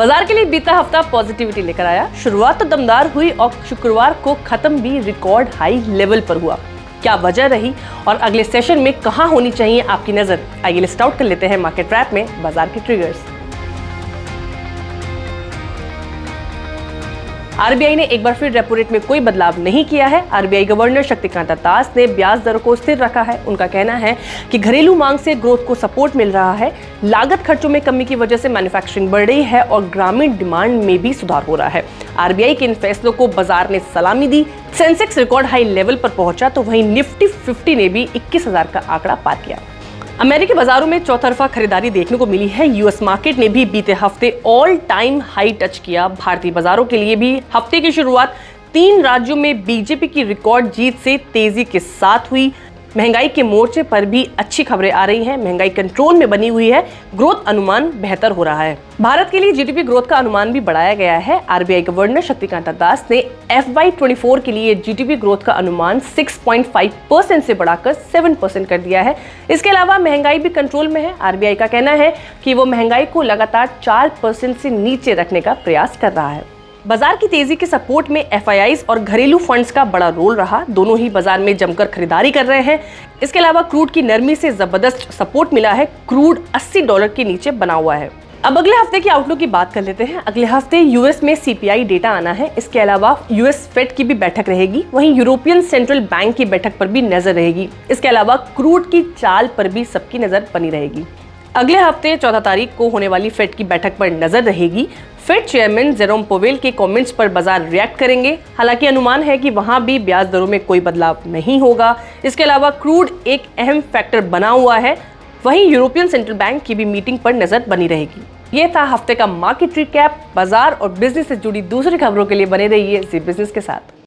बाजार के लिए बीता हफ्ता पॉजिटिविटी लेकर आया। शुरुआत तो दमदार हुई और शुक्रवार को खत्म भी रिकॉर्ड हाई लेवल पर हुआ। क्या वजह रही और अगले सेशन में कहां होनी चाहिए आपकी नजर? आइए लिस्ट आउट कर लेते हैं मार्केट रैप में बाजार के ट्रिगर्स। आरबीआई ने एक बार फिर रेपो रेट में कोई बदलाव नहीं किया है। आरबीआई गवर्नर शक्तिकांत दास ने ब्याज दरों को स्थिर रखा है। उनका कहना है कि घरेलू मांग से ग्रोथ को सपोर्ट मिल रहा है, लागत खर्चों में कमी की वजह से मैन्युफैक्चरिंग बढ़ रही है और ग्रामीण डिमांड में भी सुधार हो रहा है। आरबीआई के इन फैसलों को बाजार ने सलामी दी। सेंसेक्स रिकॉर्ड हाई लेवल पर पहुंचा तो वहीं निफ्टी 50 ने भी 21,000 का आंकड़ा पार किया। अमेरिकी बाजारों में चौतरफा खरीदारी देखने को मिली है। यूएस मार्केट ने भी बीते हफ्ते ऑल टाइम हाई टच किया। भारतीय बाजारों के लिए भी हफ्ते की शुरुआत 3 राज्यों में बीजेपी की रिकॉर्ड जीत से तेजी के साथ हुई। महंगाई के मोर्चे पर भी अच्छी खबरें आ रही हैं। महंगाई कंट्रोल में बनी हुई है, ग्रोथ अनुमान बेहतर हो रहा है। भारत के लिए जीडीपी ग्रोथ का अनुमान भी बढ़ाया गया है। आरबीआई गवर्नर शक्तिकांत दास ने FY24 के लिए जीडीपी ग्रोथ का अनुमान 6.5% से बढ़ाकर 7% कर दिया है। इसके अलावा महंगाई भी कंट्रोल में है। आरबीआई का कहना है कि वो महंगाई को लगातार 4% से नीचे रखने का प्रयास कर रहा है। बाजार की तेजी के सपोर्ट में एफआईआईज और घरेलू फंड्स का बड़ा रोल रहा। दोनों ही बाजार में जमकर खरीदारी कर रहे हैं। इसके अलावा क्रूड की नरमी से जबरदस्त सपोर्ट मिला है। क्रूड $80 के नीचे बना हुआ है। अब अगले हफ्ते की आउटलुक की बात कर लेते हैं। अगले हफ्ते यूएस में सीपीआई डेटा आना है। इसके अलावा यूएस फेड की भी बैठक रहेगी। वहीं यूरोपियन सेंट्रल बैंक की बैठक पर भी नजर रहेगी। इसके अलावा क्रूड की चाल पर भी सबकी नजर बनी रहेगी। अगले हफ्ते 14 तारीख को होने वाली फेड की बैठक पर नजर रहेगी। फेड चेयरमैन जेरोम पोवेल के कमेंट्स पर बाजार रिएक्ट करेंगे। हालांकि अनुमान है कि वहां भी ब्याज दरों में कोई बदलाव नहीं होगा। इसके अलावा क्रूड एक अहम फैक्टर बना हुआ है। वहीं यूरोपियन सेंट्रल बैंक की भी मीटिंग पर नजर बनी रहेगी। ये था हफ्ते का मार्केट रिकैप। बाजार और बिजनेस से जुड़ी दूसरी खबरों के लिए बने रहिए जी बिजनेस के साथ।